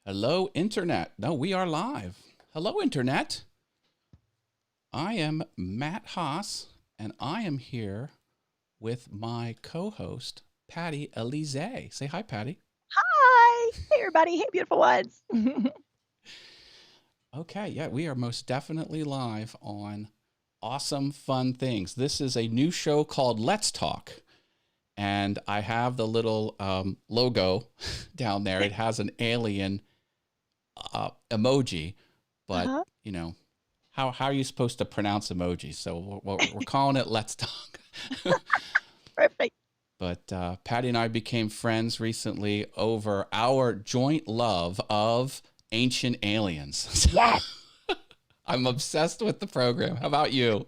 Hello, Internet. No, we are live. Hello, Internet. I am Matt Haas, and I am here with my co-host, Patty Elise. Say hi, Patty. Hi. Hey, everybody. Hey, beautiful ones. Okay, yeah, we are most definitely live on Awesome Fun Things. This is a new show called Let's Talk, and I have the little logo down there. It has an alien emoji, but Uh-huh. you know, how are you supposed to pronounce emojis? So we're calling it Let's Talk. Perfect. But Patty and I became friends recently over our joint love of Ancient Aliens. Yes, I'm obsessed with the program. How about you?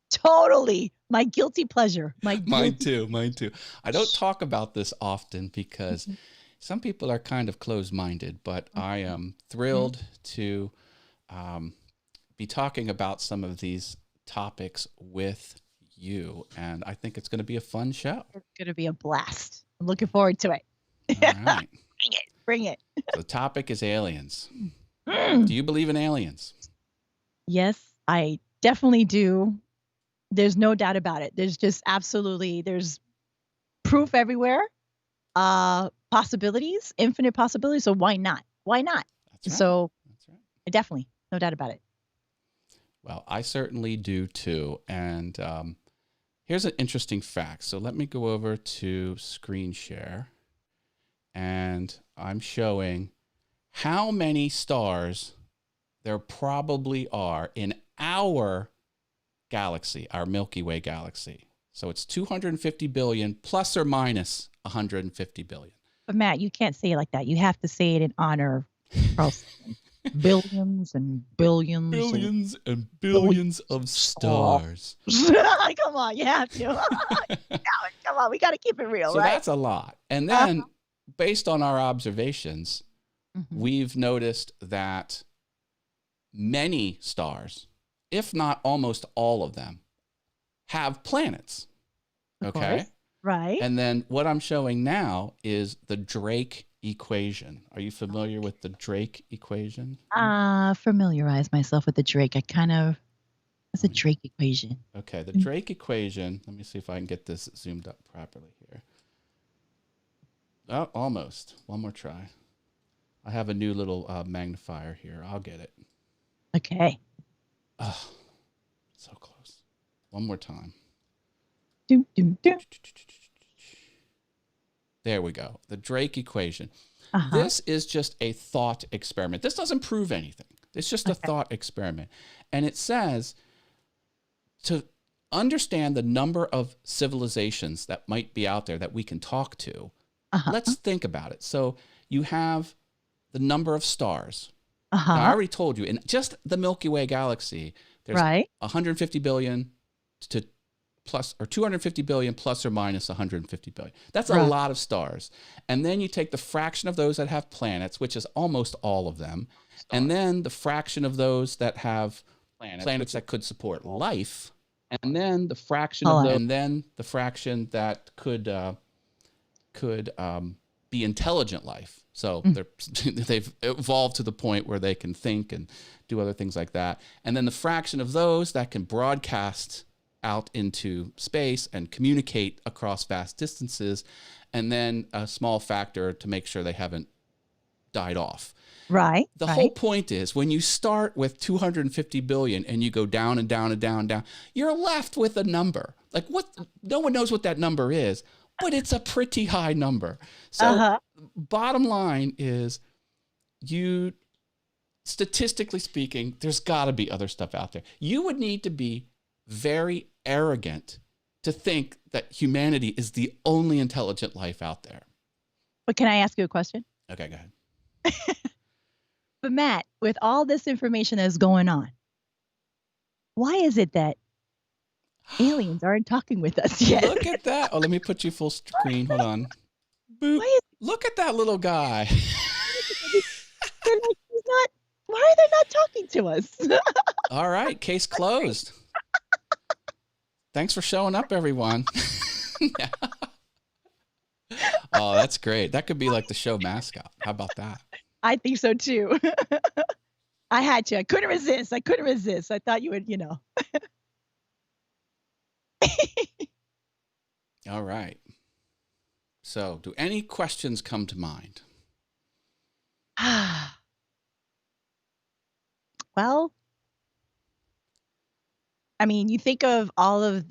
totally. My guilty pleasure. My Mine guilty. too. Mine too. I don't talk about this often because Mhm, some people are kind of closed-minded, but I am mhm. thrilled to um, be talking about some of these topics with you. And I think it's going to be a fun show. It's going to be a blast. I'm looking forward to it. All right. Bring it. Bring it. So the topic is aliens. Do Mm. you believe in aliens? Yes, I definitely do. There's no doubt about it. There's just absolutely, there's proof everywhere. Possibilities, infinite possibilities. So why not? Why not? That's right. So That's right. definitely, no doubt about it. Well, I certainly do too. And here's an interesting fact. So let me go over to screen share. And I'm showing how many stars there probably are in our galaxy, our Milky Way galaxy. So it's 250 billion plus or minus 150 billion. But Matt, you can't say it like that. You have to say it in honor of Carl Sagan. Billions and billions and Billions and billions billions of of stars. stars. Come on, you have to. Come on, we got to keep it real, So right? that's a lot. And Uh, then, based on our observations, mhm. we've noticed that many stars, if not almost all of them, have planets. Of Okay. course. Right. And then what I'm showing now is the Drake equation. Are you familiar with the Drake equation? Familiarize myself with the Drake. It's a Drake equation. Okay, the Drake equation. Let me see if I can get this zoomed up properly here. Oh, almost. One more try. I have a new little magnifier here. I'll get it. Okay. Oh, so close. One more time. Doom, doom, doom. There we go. The Drake equation. Uh-huh. This is just a thought experiment. This doesn't prove anything. It's just a Okay. thought experiment. And it says to understand the number of civilizations that might be out there that we can talk to, Uh-huh. let's think about it. So you have the number of stars. Now, I Uh-huh. already told you, in just the Milky Way galaxy, there's Right. 150 billion to plus, or 250 billion plus or minus 150 billion. That's a Right. lot of stars. And then you take the fraction of those that have planets, which is almost all of them, and then the fraction of those that have planets that could support life, and then the fraction of Hold on. those, and then the fraction that could be intelligent life. So Mm. they've evolved to the point where they can think and do other things like that. And then the fraction of those that can broadcast out into space and communicate across vast distances, and then a small factor to make sure they haven't died off. Right. The whole Right. point is when you start with 250 billion and you go down and down and down and down, you're left with a number. Like what? No one knows what that number is, but it's a pretty high number. So, Uh-huh. bottom line is you, statistically speaking, there's got to be other stuff out there. You would need to be very arrogant to think that humanity is the only intelligent life out there. But can I ask you a question? Okay, go ahead. But Matt, with all this information that's going on, why is it that aliens aren't talking with us yet? Look at that. Oh, let me put you full screen. Hold on. Boop. Why is Look at that little guy. they're like, he's not, why are they not talking to us? All right, case closed. Thanks for showing up, everyone. Oh, that's great. That could be like the show mascot. How about that? I think so too. I had to. I couldn't resist. I couldn't resist. I thought you would, All right. So, do any questions come to mind? Well, I mean, you think of all of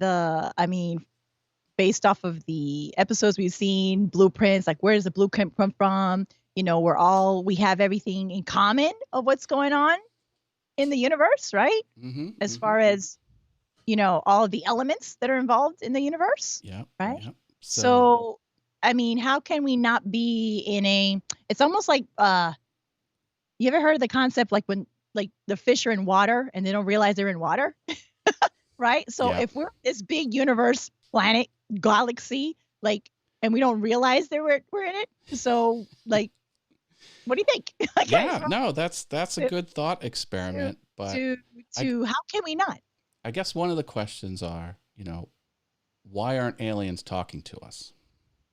based off of the episodes we've seen, blueprints, like where does the blueprint come from? We have everything in common of what's going on in the universe, right? Mm-hmm. As far as, all of the elements that are involved in the universe, Yep. right? Yep. So, I mean, how can we not be it's almost like, you ever heard of the concept like when like the fish are in water and they don't realize they're in water? Right? So Yep. if we're this big universe, planet, galaxy, like, and we don't realize that we're in it. So like, what do you think? Yeah, no, that's a good thought experiment, but how can we not? I guess one of the questions are, why aren't aliens talking to us?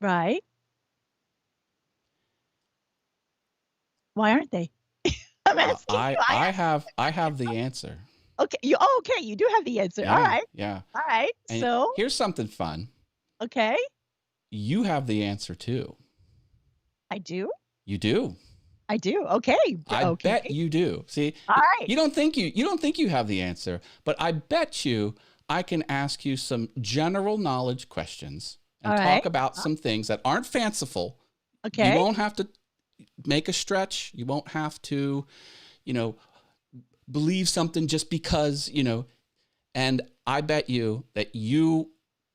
Right? Why aren't they? I'm asking you. I have the answer. Okay. Okay. You do have the answer. Yeah, All right. Yeah. All right. And so here's something fun. Okay. You have the answer too. I do. You do. I do. Okay. I bet you do. See, all right. You don't think you have the answer, but I bet you I can ask you some general knowledge questions and talk about some things that aren't fanciful. Okay. You won't have to make a stretch. You won't have to, believe something just because, and I bet you that you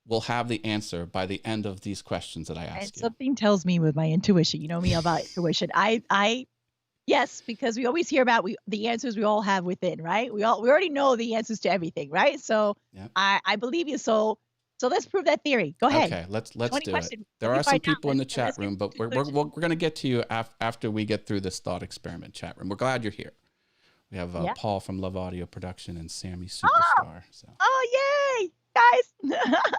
will have the answer by the end of these questions that I ask you. Something tells me with my intuition, you know me about intuition. Yes, because we always hear about the answers we all have within, right? We already know the answers to everything, right? So Yep. I believe you. So let's prove that theory. Go ahead. Okay, let's do questions. it. There are some people in the chat room, but we're going to get to you after we get through this thought experiment chat room. We're glad you're here. We have Paul from Love Audio Production and Sammy Superstar. Oh, yay, guys.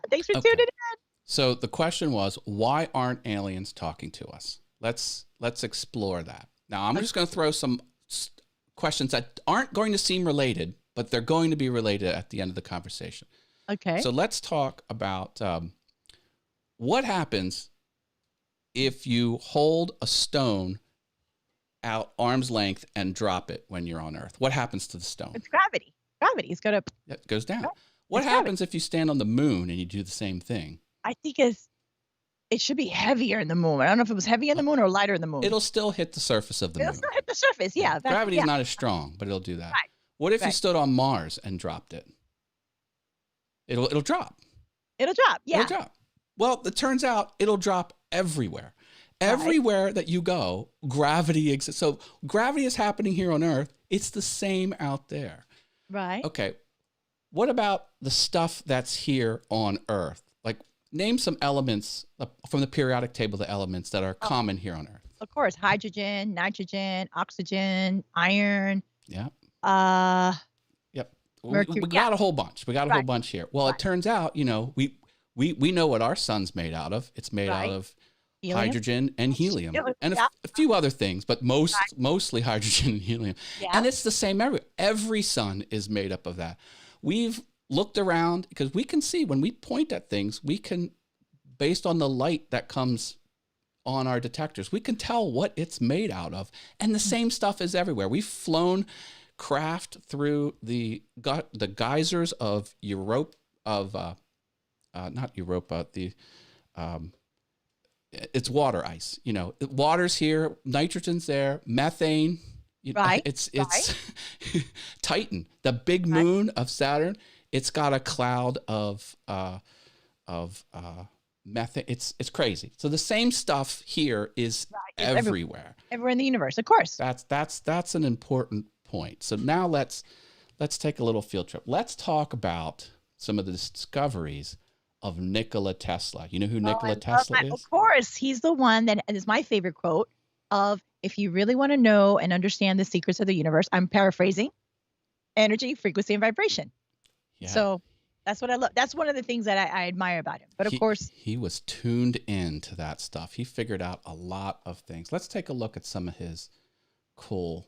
Thanks for tuning in. So the question was, why aren't aliens talking to us? Let's explore that. Now, I'm just going to throw some questions that aren't going to seem related, but they're going to be related at the end of the conversation. Okay. So let's talk about what happens if you hold a stone out arm's length and drop it when you're on Earth. What happens to the stone? It's gravity. Gravity is going to... It goes down. What happens if you stand on the moon and you do the same thing? I think it should be heavier in the moon. I don't know if it was heavier in the moon or lighter in the moon. It'll still hit the surface of the moon. It'll still hit the surface, yeah. Gravity's not as strong, but it'll do that. Right. What if you stood on Mars and dropped it? It'll drop. It'll drop, yeah. It'll drop. Well, it turns out it'll drop everywhere. Everywhere that you go, gravity exists. So gravity is happening here on Earth. It's the same out there. Right. Okay. What about the stuff that's here on Earth? Like, name some elements from the periodic table, the elements that are common here on Earth. Of course, hydrogen, nitrogen, oxygen, iron. Yeah. Yep. Mercury. We got a whole bunch. We got a whole bunch here. Well, it turns out, we know what our sun's made out of. It's made out of helium? Hydrogen and helium, and a few other things, but mostly hydrogen and helium. Yeah. And it's the same everywhere. Every sun is made up of that. We've looked around because we can see when we point at things, we can, based on the light that comes on our detectors, we can tell what it's made out of. And the same stuff is everywhere. We've flown craft through the geysers of Europe, not Europa, it's water ice. Water's here, nitrogen's there, methane. It's Titan, the big moon of Saturn. It's got a cloud of methane. It's crazy. So the same stuff here is everywhere. Everywhere in the universe, of course. That's an important point. So now let's take a little field trip. Let's talk about some of the discoveries of Nikola Tesla. You know who Nikola Tesla is? Of course. He's the one that is my favorite quote of, if you really want to know and understand the secrets of the universe, I'm paraphrasing, energy, frequency, and vibration. Yeah. So that's what I love. That's one of the things that I admire about him. But of course, he was tuned in to that stuff. He figured out a lot of things. Let's take a look at some of his cool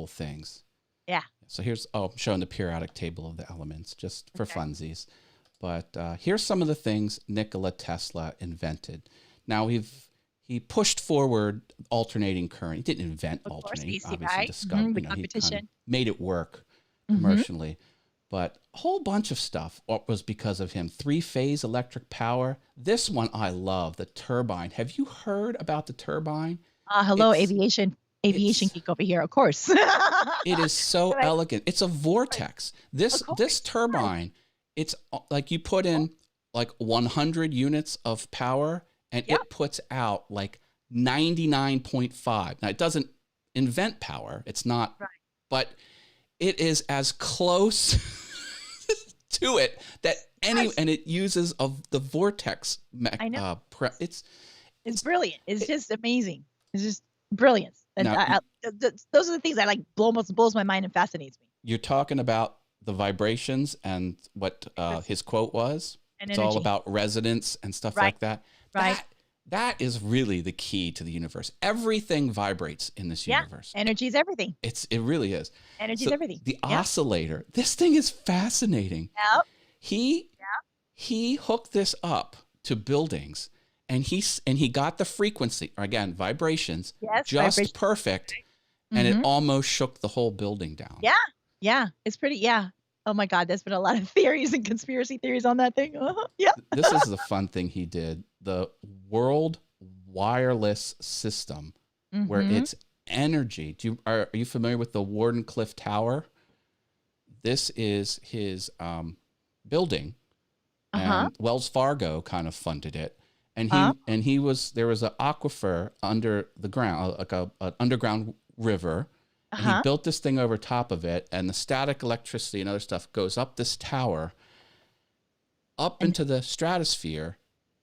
things. Yeah. So here's, I'm showing the periodic table of the elements just for funsies. But here's some of the things Nikola Tesla invented. Now he pushed forward alternating current. He didn't invent alternating, obviously right? discovered, The he competition. kind of made it work commercially. But a whole bunch of stuff was because of him. 3-phase electric power. This one I love, the turbine. Have you heard about the turbine? Hello, aviation geek over here, of course. It is so elegant. It's a vortex. This turbine, it's like you put in like 100 units of power and it puts out like 99.5. Now it doesn't invent power. It's not, but it is as close to it that and it uses the vortex. I know. It's brilliant. It's just amazing. It's just brilliance. And now, those are the things that like blows my mind and fascinates me. You're talking about the vibrations and what his quote was. And it's energy. all about resonance and stuff like that. Right. That is really the key to the universe. Everything vibrates in this universe. Energy is everything. It really is. Energy is everything. The oscillator. This thing is fascinating. Yep. He hooked this up to buildings, and he got the frequency, again, vibrations, just perfect, and it almost shook the whole building down. Yeah. It's pretty. Yeah. Oh my God, there's been a lot of theories and conspiracy theories on that thing. Yeah. This is the fun thing he did. The World Wireless System, where it's energy. Are you familiar with the Wardenclyffe Tower? This is his building, and Wells Fargo kind of funded it. And there was an aquifer under the ground, like an underground river. And he built this thing over top of it, and the static electricity and other stuff goes up this tower, into the stratosphere,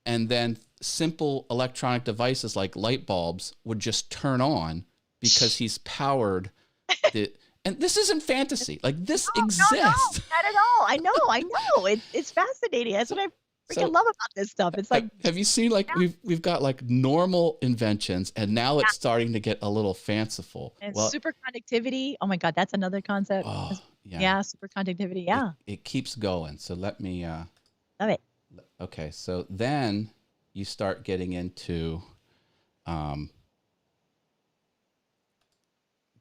and then simple electronic devices like light bulbs would just turn on because he's powered the. And this isn't fantasy. Like this exists. No, not at all. I know. It's fascinating. That's what I freaking love about this stuff. It's like, have you seen like we've got like normal inventions, and now it's starting to get a little fanciful. And superconductivity. Oh my God, that's another concept. Oh, yeah, superconductivity. Yeah, it keeps going. So let me. Love it. Okay, so then you start getting into.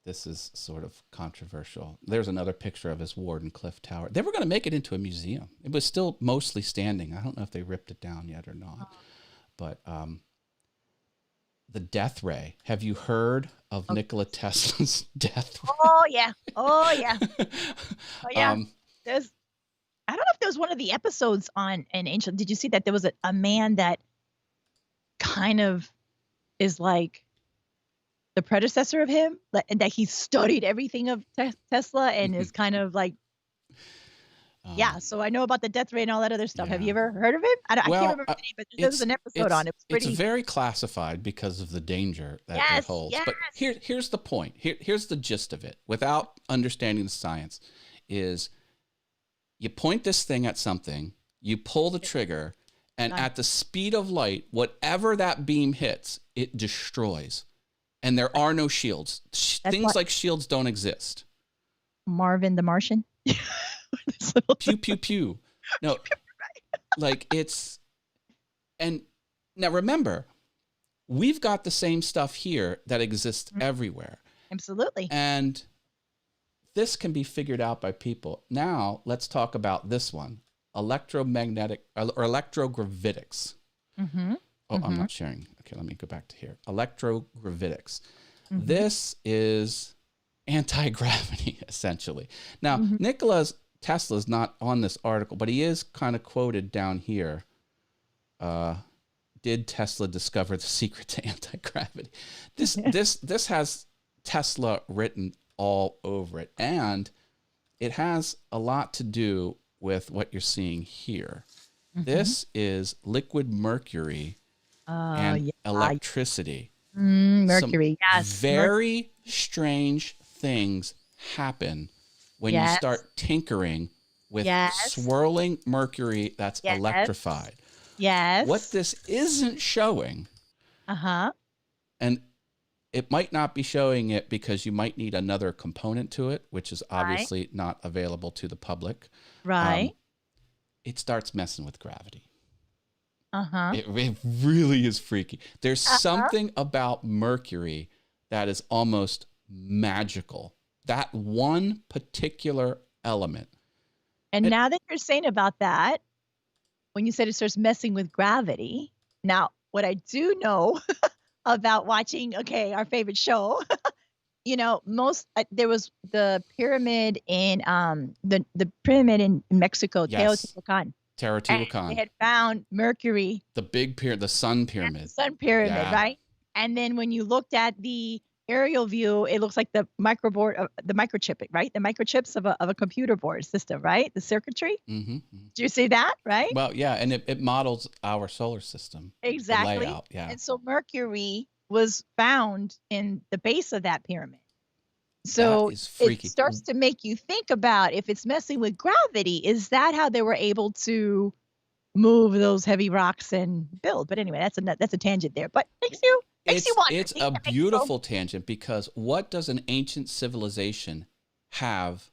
This is sort of controversial. There's another picture of his Wardenclyffe Tower. They were going to make it into a museum. It was still mostly standing. I don't know if they ripped it down yet or not. But the death ray. Have you heard of Nikola Tesla's death ray? Oh yeah. There's. I don't know if there was one of the episodes on an ancient. Did you see that there was a man that kind of is like the predecessor of him, and that he studied everything of Tesla and is kind of like, so I know about the death ray and all that other stuff. Have you ever heard of him? I can't remember the name, but there was an episode on it. It's very classified because of the danger that it holds. But here's the point. Here's the gist of it. Without understanding the science, is you point this thing at something, you pull the trigger, and at the speed of light, whatever that beam hits, it destroys. And there are no shields. Things like shields don't exist. Marvin the Martian. Pew, pew, pew. No, like it's, and now remember, we've got the same stuff here that exists everywhere. Absolutely. And this can be figured out by people. Now let's talk about this one, electromagnetic or electrogravitics. I'm not sharing. Okay, let me go back to here. Electrogravitics. This is anti-gravity, essentially. Now, Nikola Tesla is not on this article, but he is kind of quoted down here. Did Tesla discover the secret to anti-gravity? This has Tesla written all over it, and it has a lot to do with what you're seeing here. This is liquid mercury and electricity. Mercury, some very strange things happen when you start tinkering with swirling mercury that's electrified. Yes. What this isn't showing, and it might not be showing it because you might need another component to it, which is Right. obviously not available to the public. Right. It starts messing with gravity. Uh-huh. It really is freaky. There's Uh-huh. something about Mercury that is almost magical. That one particular element. And And now that you're saying about that, when you said it starts messing with gravity, now what I do know about watching, okay, our favorite show, most there was the pyramid in the pyramid in Mexico, yes, Teotihuacan, and they Teotihuacan, had found Mercury the big pyramid, the Sun at the Pyramid. Sun Pyramid, Yeah. right? And then when you looked at the aerial view, it looks like the microboard, the microchip, right? The microchips of a computer board system, right? The circuitry. Mm-hmm. Do you see that, right? Well, yeah, and it models our solar system, the Exactly. layout. Yeah. And so Mercury was found in the base of that pyramid. That So is it freaky. starts to make you think about, if it's messing with gravity, is that how they were able to move those heavy rocks and build? But anyway, that's a tangent there. But makes you wonder. It's See, a that makes you go, beautiful tangent because what does an ancient civilization have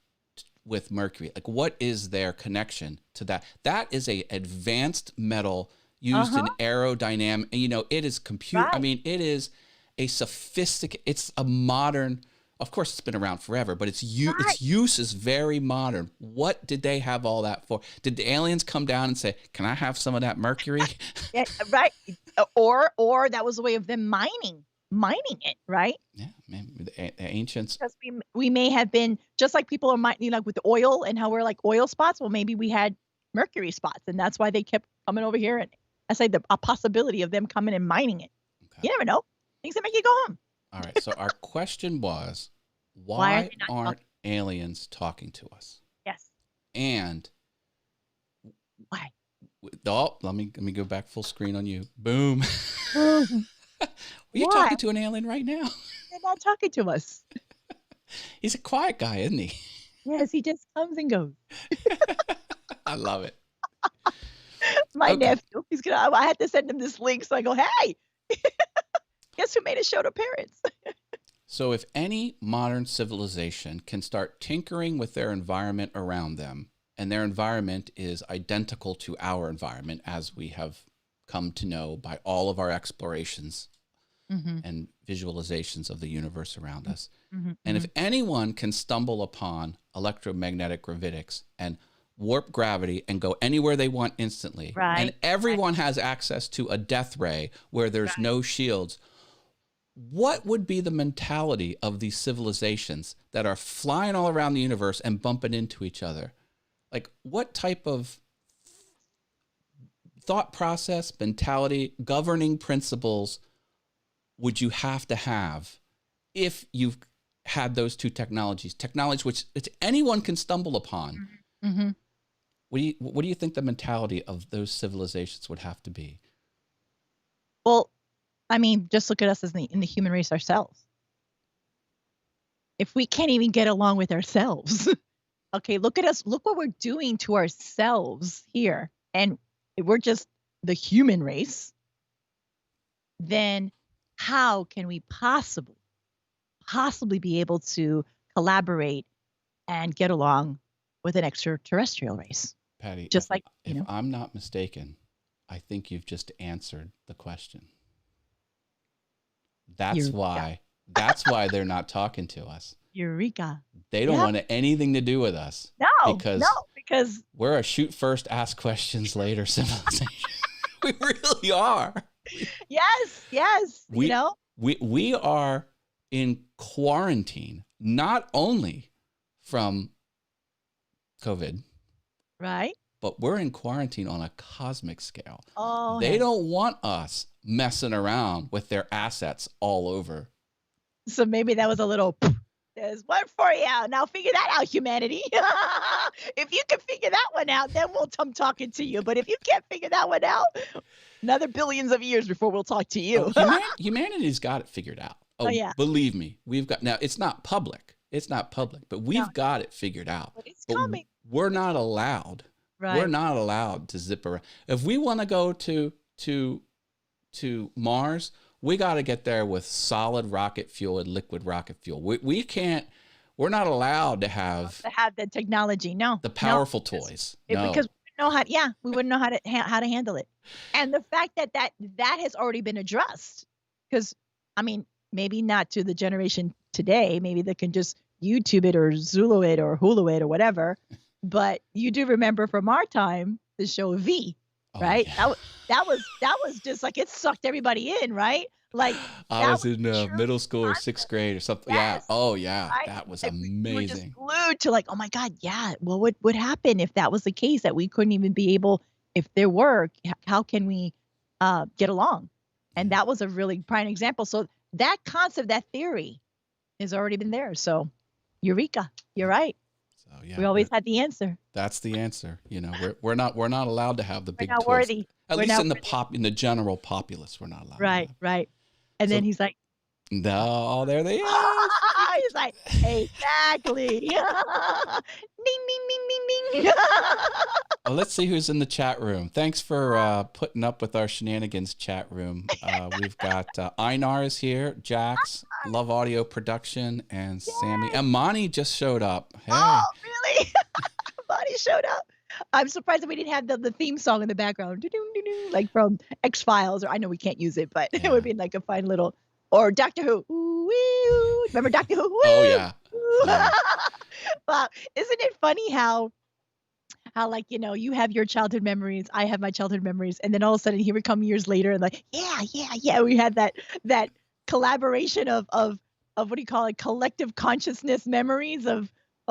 with Mercury? Like, what is their connection to that? That is a advanced metal used in aerodynamic. It is compute. I right, mean, it is a sophisticated. It's a modern. Of course, it's been around forever, but its right, use is very modern. What did they have all that for? Did the aliens come down and say, "Can I have some of that mercury?" yeah, right. Or that was a way of them mining it, right? Yeah, man, the ancients. Because we may have been just like people are mining, like with the oil and how we're like oil spots. Well, maybe we had mercury spots, and that's why they kept coming over here. And I say a possibility of them coming and mining it. Okay. You never know. Things that make you go home. All right. So our question was, Why are why they not aren't talking? aliens talking to us? Yes. And Why? let me go back full screen on you. Boom. Mhm. Are you Why? talking to an alien right now? They're not talking to us. He's a quiet guy, isn't he? Yes, he just comes and goes. I love it. My Okay. nephew, I had to send him this link. So I go, hey, guess who made a show to parents? So if any modern civilization can start tinkering with their environment around them, and their environment is identical to our environment, as we have come to know by all of our explorations Mm-hmm. and visualizations of the universe around us. Mm-hmm. And if anyone can stumble upon electromagnetic gravitics and warp gravity and go anywhere they want instantly, Right. and everyone has access to a death ray where there's no shields, what would be the mentality of these civilizations that are flying all around the universe and bumping into each other? Like, what type of thought process, mentality, governing principles would you have to have if you've had those two technologies which anyone can stumble upon? Mm-hmm. What do you think the mentality of those civilizations would have to be? Well, I mean, just look at us in the human race ourselves. If we can't even get along with ourselves, okay, look at us. Look what we're doing to ourselves here. And if we're just the human race, then how can we possibly be able to collaborate and get along with an extraterrestrial race? Patty, Just like, if I'm not mistaken, I think you've just answered the question. That's why they're not talking to us. Eureka. They don't want anything to do with us. No, because we're a shoot first, ask questions later civilization. We really are. Yes. We are in quarantine, not only from COVID, right? but we're in quarantine on a cosmic scale. Oh, they don't want us messing around with their assets all over. So maybe that was a little, there's one for you. Now figure that out, humanity. If you can figure that one out, then we'll come talking to you. But if you can't figure that one out, another billions of years before we'll talk to you. Humanity's got it figured out. Oh, yeah. Believe me, we've got, now it's not public, but we've got it figured out. But it's coming. We're not allowed. Right. We're not allowed to zip around. If we want to go to to Mars, we got to get there with solid rocket fuel and liquid rocket fuel. We can't. We're not allowed to have the technology. No, the powerful toys. No, because we wouldn't know how. Yeah, we wouldn't know how to handle it. And the fact that has already been addressed, because I mean, maybe not to the generation today. Maybe they can just YouTube it or Zulu it or Hulu it or whatever. But you do remember from our time the show V, right? Yeah. That was just like it sucked everybody in, right? Like I was in middle school or 6th grade or something. Yes. Yeah. Oh yeah, right? That was amazing. We were just glued to like, oh my God, yeah. Well, what would happen if that was the case, that we couldn't even be able, if there were, how can we get along? And that was a really prime example. So that concept, that theory, has already been there. So, eureka! You're right. So yeah, we always had the answer. That's the answer. You know, we're not allowed to have the big toys. Worthy. At least in the general populace, we're not allowed. Right, right. And then he's like, no, there they are. He's like, exactly. Ding, ding, ding, ding, ding. Well, let's see who's in the chat room. Thanks for putting up with our shenanigans, chat room. We've got Einar is here, Jax, Love Audio Production, and Sammy. And Monty just showed up. Hey. Oh, really? Monty showed up. I'm surprised that we didn't have the theme song in the background, like from X-Files, or I know we can't use it, but it would be like a fine little, or Doctor Who. Ooh, remember Doctor Who? Ooh, oh yeah. Wow, isn't it funny how like, you know, you have your childhood memories, I have my childhood memories, and then all of a sudden here we come years later and like, yeah, we had that collaboration of what do you call it, collective consciousness memories of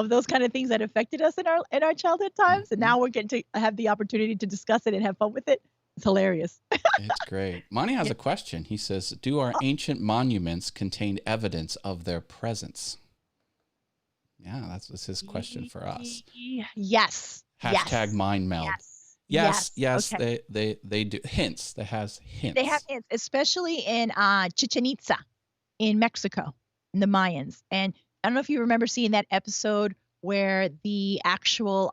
those kind of things that affected us in our childhood times. And now we're getting to have the opportunity to discuss it and have fun with it. It's hilarious. It's great. Monty has a question. He says, do our ancient monuments contain evidence of their presence? Yeah, that's his question for us. Yes. Hashtag mind meld. Yes. Okay. They do. Hints. That has hints. They have hints, especially in Chichen Itza in Mexico, in the Mayans. And I don't know if you remember seeing that episode where the actual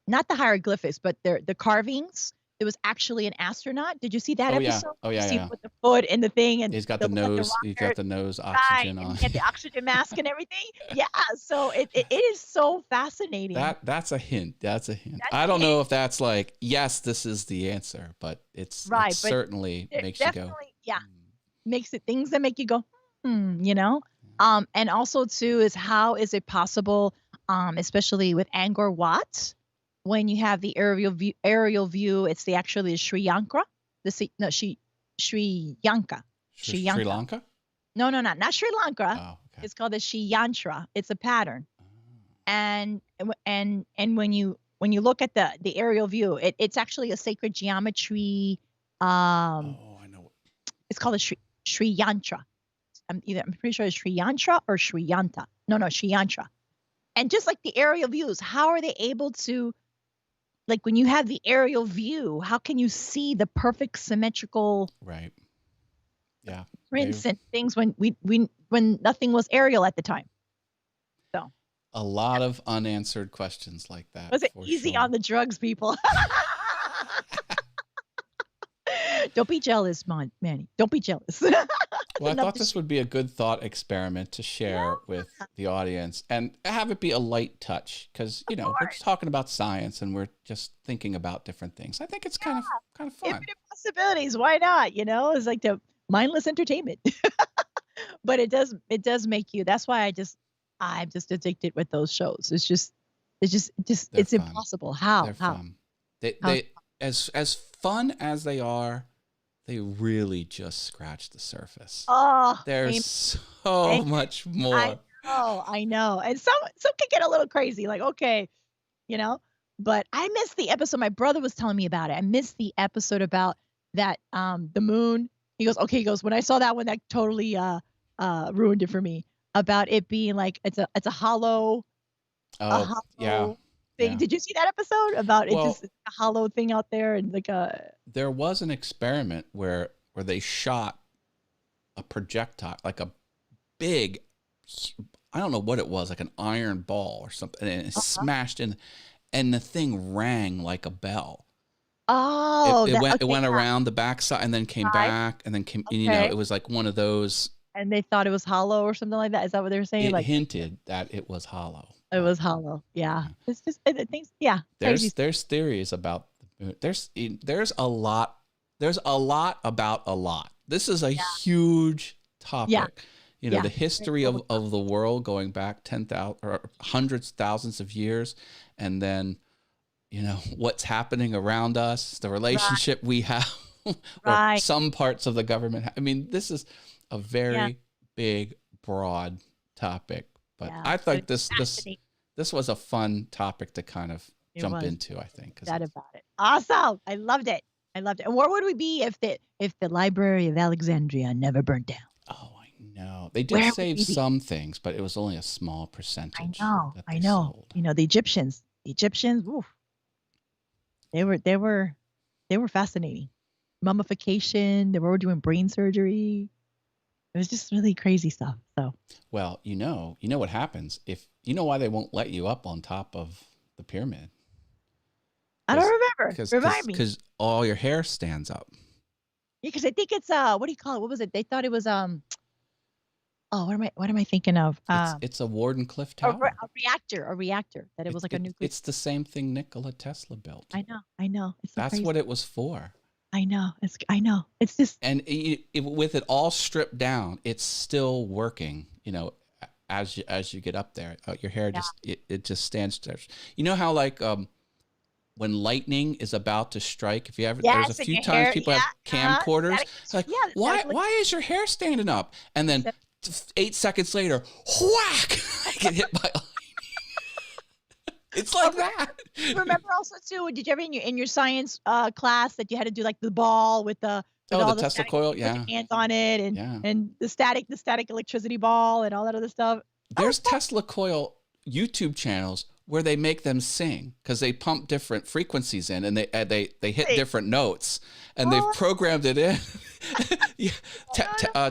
not the hieroglyphics, but the carvings, there was actually an astronaut. Did you see that episode? Oh yeah. With the foot and the thing, and he's got the nose. He's got the nose oxygen on. And he had the oxygen mask and everything. Yeah. So it is so fascinating. That's a hint. That's a hint. I don't know if that's like, yes, this is the answer, but it's right. It certainly makes you go. Yeah. Makes it things that make you go, you know. And also too is how is it possible, especially with Angkor Wat, when you have the aerial view, it's actually Sri Lanka. Sri Lanka. Sri Lanka? No, not Sri Lanka. Oh, okay. It's called the Sri Yantra. It's a pattern. And when you look at the aerial view, it's actually a sacred geometry. I know. It's called a Sri Yantra. I'm pretty sure it's Sri Yantra or Sri Yanta. No, Sri Yantra. And just like the aerial views, how are they able to, like when you have the aerial view, how can you see the perfect symmetrical right? Yeah. Prints and things when when nothing was aerial at the time. So a lot of unanswered questions like that. Was it easy on the drugs, people? Don't be jealous, Manny. Don't be jealous. Well, I thought this would be a good thought experiment to share with the audience and have it be a light touch because, you know, we're just talking about science and we're just thinking about different things. I think it's kind of fun. Infinite possibilities. Why not? You know, it's like the mindless entertainment. But it does make you. That's why I'm just addicted with those shows. It's impossible. How? They're fun. They as fun as they are, they really just scratch the surface. Oh, there's so much more. I know. And some can get a little crazy, like, okay, you know, but I missed the episode. My brother was telling me about it. I missed the episode about that, the moon. He goes, when I saw that one, that totally ruined it for me, about it being like, it's a hollow. Oh, yeah. Thing. Yeah. Did you see that episode about it's a hollow thing out there and like a? There was an experiment where they shot a projectile, like a big, I don't know what it was, like an iron ball or something, and it smashed in, and the thing rang like a bell. Oh, It that went okay, yeah, around the backside and then came right, back and then came. okay. It was like one of those. And they thought it was hollow or something like that? Is that what they were saying? It Like, hinted that it was hollow, it but was hollow. Yeah. yeah. It's just things yeah, crazy stuff. There's theories about the moon. There's a lot. There's a lot about a lot. This is a Yeah, huge yeah, topic. yeah. The Very history cool stuff. of the world going back 10,000 or hundreds, thousands of years, and then what's happening around us, the Right, relationship we have, or right. some parts of the government. I mean, this is a Yeah, very big, broad topic. But yeah. I But thought it's fascinating. this was a fun topic to kind of It jump was. into, I think, because That about it. Awesome. I loved it. I loved it. And where would we be if the Library of Alexandria never burnt down? oh, I know. They did Where would save we be? some things, but it was only a small I percentage know. that I they know. sold. The Egyptians, oof, they were fascinating. Mummification, they were doing brain surgery. It was just really crazy stuff. So, Well, you know what happens if why they won't let you up on top of the pyramid? I don't Because remember. because Remind me. because all your hair stands up. Because I think it's what do you call it? What was it? They thought it was oh, what am I thinking of? It's a Wardenclyffe Tower. A reactor that it was like a nuclear. It's the same thing Nikola Tesla built. I know. It's so That's crazy. what it was for. I know. It's just And with it all stripped down, it's still working. As you get up there, your hair yeah. it just stands there. You know how like when lightning is about to strike, if you ever there's a Yes, and few your times hair, people yeah, have camcorders. It's like, yeah, the static why is your hair standing up? And then 8 seconds later, whack! I get hit by lightning. It's like that. remember also too, did you ever in your science class that you had to do like the ball with Oh, all the the Tesla static, coil, you put yeah, your hands on it yeah. and the static electricity ball and all that other stuff? That was There's fun. Tesla coil YouTube channels where they make them sing because they pump different frequencies in and they hit Hey, different notes and they've oh, programmed it in. Yeah,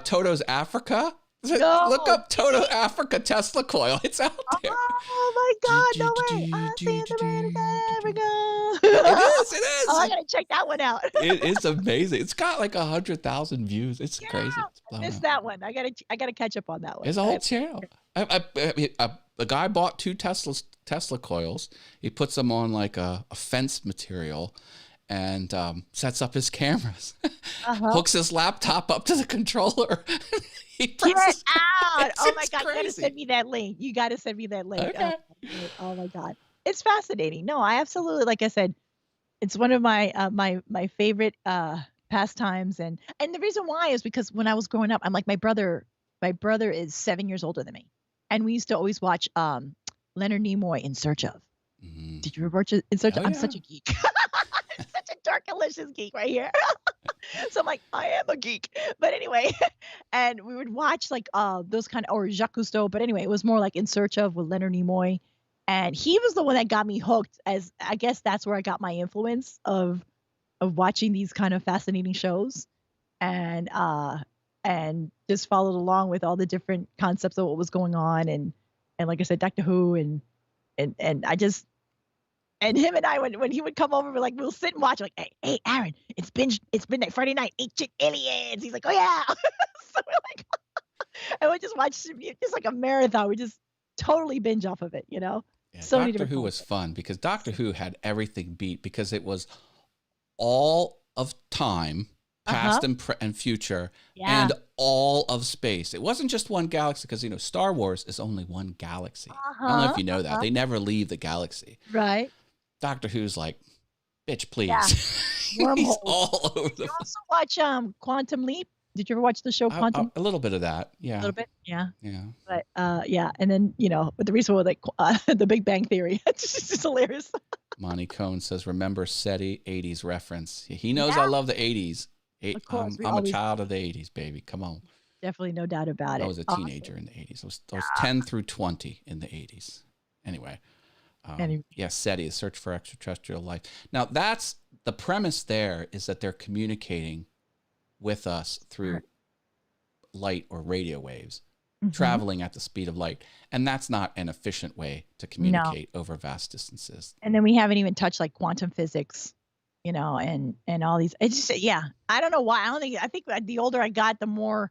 Toto's Africa. Look no. up Toto Africa Tesla coil. It's out there. Oh my God, no way. I see the America. It is. It Oh, I is. gotta check that one out. It's amazing. It's got like 100,000 views. It's Yeah, crazy. It's I blown missed up. that one. I gotta catch up on that one. It's a whole channel. The guy bought 2 Tesla coils. He puts them on like a fence material and sets up his cameras. Uh-huh. Hooks his laptop up to the controller. He Get presses. out! Oh my It's God, you gotta crazy. send me that link. You gotta send me that link. Okay. Oh my God. It's fascinating. No, I absolutely, like I said, it's one of my my favorite pastimes, and the reason why is because when I was growing up, I'm like my brother is 7 years older than me, and we used to always watch Leonard Nimoy In Search of. Mhm. Did you ever watch it? In Search Oh of? I'm yeah. such a geek. I'm such a dark, delicious geek right here. So I'm like, I am a geek. But anyway, and we would watch like those kind of or Jacques Cousteau, but anyway, it was more like In Search of with Leonard Nimoy. And he was the one that got me hooked, as I guess that's where I got my influence of watching these kind of fascinating shows and just followed along with all the different concepts of what was going on and like I said, Doctor Who and I just and him and I, when he would come over, we'll sit and watch. Like, hey, Aaron, it's midnight Friday night, ancient aliens. He's like, oh yeah. So we're like, and we just watch just like a marathon. We just totally binge off of it, Yeah, So many Doctor different Who was concepts. fun because Doctor Who had everything beat because it was all of time, Uh huh. past and future, Yeah. and all of space. It wasn't just one galaxy because Star Wars is only one galaxy. Uh I don't know if huh. you know that. Uh-huh. They never leave the galaxy. Right. Doctor Who's like, bitch, Yeah. please. He's Wormholes. all over You the also watch Quantum Leap? Did you ever watch the show Quantum? a little bit of that. A Yeah. little bit. Yeah. Yeah. But yeah, and then but the reason why like the Big Bang Theory, it's just hilarious. Monty Cohn says, remember SETI 80s reference. He knows I Yeah, love the 80s. of course. We I'm a always child of the 80s, baby. Come on. definitely no doubt about I it. was a Awesome. teenager in the 80s. I was 10 through 20 in the 80s. Anyway, Anyway, yeah, SETI is Search for Extraterrestrial Life. Now, that's the premise there is that they're communicating with us through light or radio waves, traveling at the speed of light. And that's not an efficient way to no. communicate over vast distances. And then we haven't even touched like quantum physics, and all these. It's just, yeah. I don't know why. I think the older I got, the more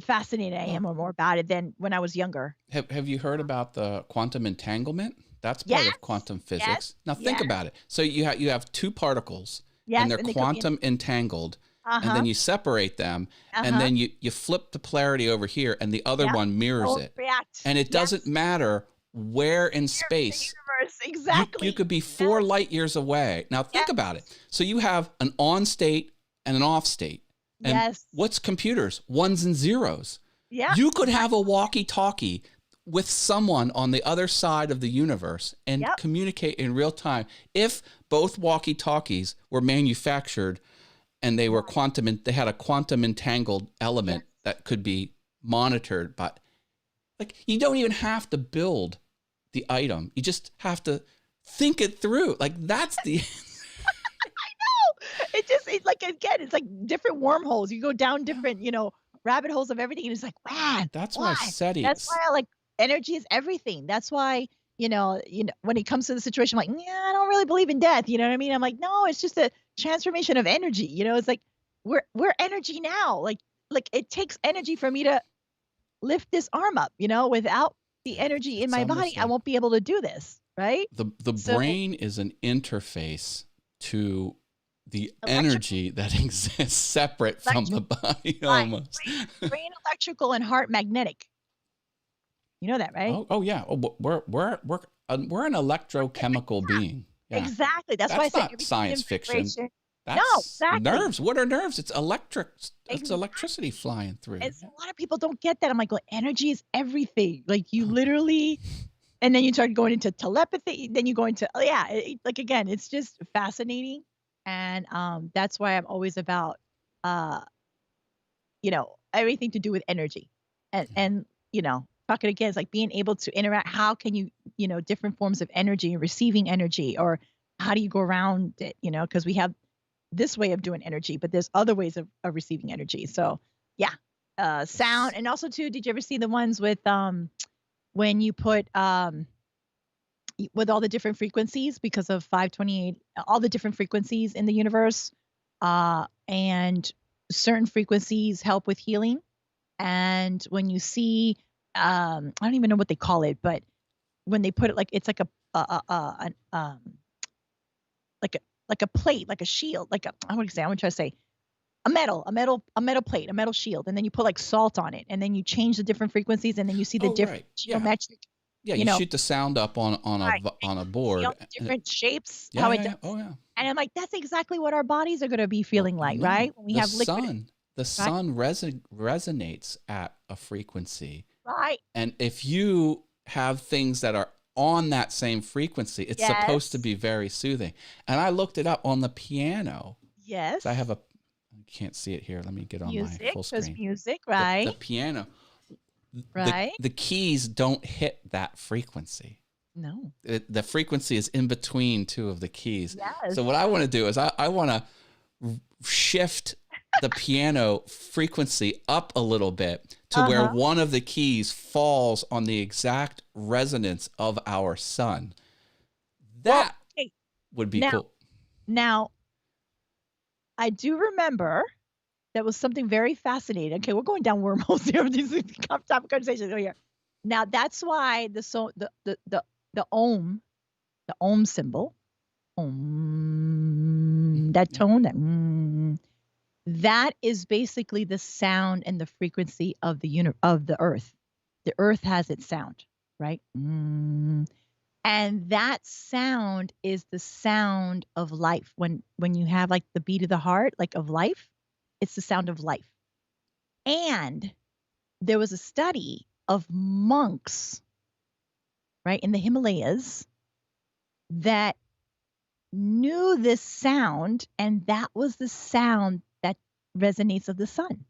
fascinated I Well, am or more about it than when I was younger. have you heard about the quantum entanglement? That's part Yes, of quantum yes, physics. Now think yes, about it. So you have two particles and yes, they're and they could be in. quantum entangled, and Uh-huh, then you separate them, and uh-huh. then you flip the polarity over here, and the other Yeah, one mirrors they'll it. react. And it doesn't Yes, matter where in here in the space. universe, You exactly. could be Yes, 4 light years away. Now think yes, about it. So you have an on state and an off state. And yes. what's computers? Ones and zeros. Yeah, You could have a exactly. walkie-talkie with someone on the other side of the universe and Yep. communicate in real time. If both walkie-talkies were manufactured and they were they had a quantum entangled Yes. element that could be monitored, but like you don't even have to build the item. You just have to think it through. Like that's the It's like, again, it's like different wormholes. You go down different, rabbit holes of everything, and it's like, man, that's why why? That's why I like energy is everything. That's why, when it comes to the situation, I'm like, yeah, I don't really believe in death. You know what I mean? I'm like, no, it's just a transformation of energy. It's like we're energy now. Like it takes energy for me to lift this arm up. Without the energy in it's my body, almost I like won't be able to do this. Right? the So brain is an interface to the electrical, energy that exists separate from the electrical, body right? almost. Brain electrical and heart magnetic. You know that, right? Oh yeah. Oh, we're an electrochemical being. Yeah. Exactly. That's why I That's said not everything science in fiction. vibration. No, That's exactly. nerves. What are nerves? It's electric. It's Exactly. electricity flying through. And so a lot of people don't get that. I'm like, well, energy is everything. Like you literally, and then you start going into telepathy. Then you go into, oh yeah, like again, it's just fascinating, and that's why I'm always about, uh, everything to do with energy, and talking again, it's like being able to interact. How can you, different forms of energy, receiving energy, or how do you go around it? Because we have this way of doing energy, but there's other ways of receiving energy. So yeah, sound, and also too. Did you ever see the ones with when you put with all the different frequencies because of 528, all the different frequencies in the universe, and certain frequencies help with healing. And when you see, I don't even know what they call it, but when they put it, like it's like an like a like a plate, like a shield, like I want to say, I want to try to say a metal plate, a metal shield, and then you put like salt on it, and then you change the different frequencies, and then you see the Oh different right. Yeah. geometric, Yeah. you You know, shoot the sound up right, and on a you can see all board. the And different shapes, yeah. how it Yeah. does. Yeah. Oh yeah. And I'm like, that's exactly what our bodies are going to be Well, feeling like, right? When we have liquid, the right, sun resonates at a frequency. right, And if you have things that are on that same frequency, it's supposed to yes, be very soothing. And I looked it up on the piano. So I yes, have I can't see it here. Let me get on my music, full because screen. music, The right, piano, right, the keys don't hit that frequency. no, The frequency is in between two of the keys. yes, So what I want to do is I want to shift the piano frequency up a little bit to where uh-huh. one of the keys falls on the exact resonance of our sun. Well, That okay, would be now, cool. now I do remember that was something very fascinating. Okay, we're going down wormholes here. These topic conversations over here. Now that's why the ohm symbol, that Yeah. tone, that is basically the sound and the frequency of of the earth. The earth has its sound, right? And that sound is the sound of life. When you have like the beat of the heart, like of life, it's the sound of life. And there was a study of monks, right, in the Himalayas that knew this sound, and that was the sound that resonates of the sun.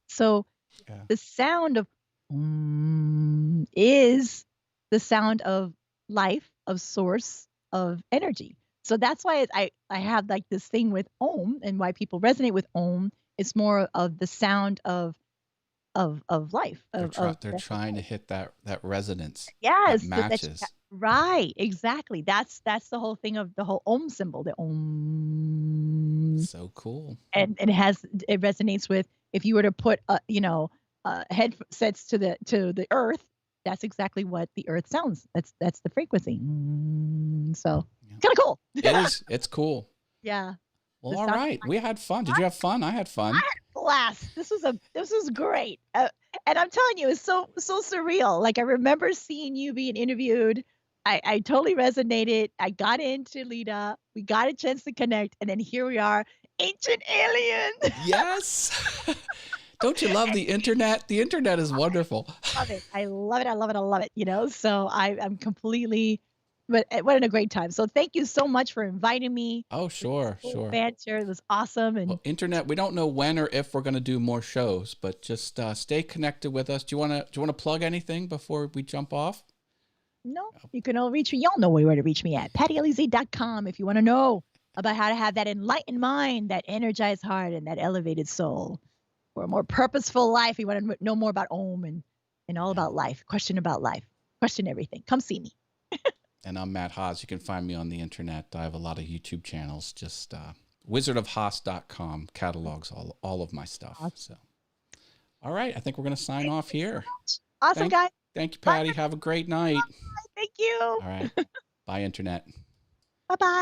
So Yeah. the sound of is the sound of life, of source, of energy. So that's why I have like this thing with Om, and why people resonate with Om. It's more of the sound of life, They're of they're trying to hit that resonance that yes, that you matches. Right, exactly. That's the whole thing of the whole Om symbol, the Om. So cool. And it resonates with if you were to put, headsets to the earth, that's exactly what the earth sounds. That's the frequency. So, Yeah. kinda cool. It is. It's cool. Yeah. Well, all right. We had fun. Did you have fun? I had fun. Blast. This was great. And I'm telling you, it's so surreal. Like, I remember seeing you being interviewed. I totally resonated. I got into Lita. We got a chance to connect, and then here we are, ancient alien. Yes. Don't you love the internet? The internet is wonderful. Love it. I love it. I love it. I love it. So I'm completely, but what a great time. So thank you so much for inviting me. Oh, sure, sure. Banter. It was awesome. And well, internet, we don't know when or if we're going to do more shows, but just stay connected with us. Do you want to plug anything before we jump off? no, you can all reach me. Y'all know where to reach me at pattylez.com if you want to know about how to have that enlightened mind, that energized heart, and that elevated soul for a more purposeful life. You want to know more about Om and all about life, question about life, question everything. Come see me. And I'm Matt Haas. You can find me on the internet. I have a lot of YouTube channels. Just wizardofhaas.com catalogs all of my stuff. Awesome. So, all right. I think we're going to sign off here. Awesome, guys. Thank you, Patty. Have a great night. Bye. Thank you. All right. Bye, internet. Bye-bye.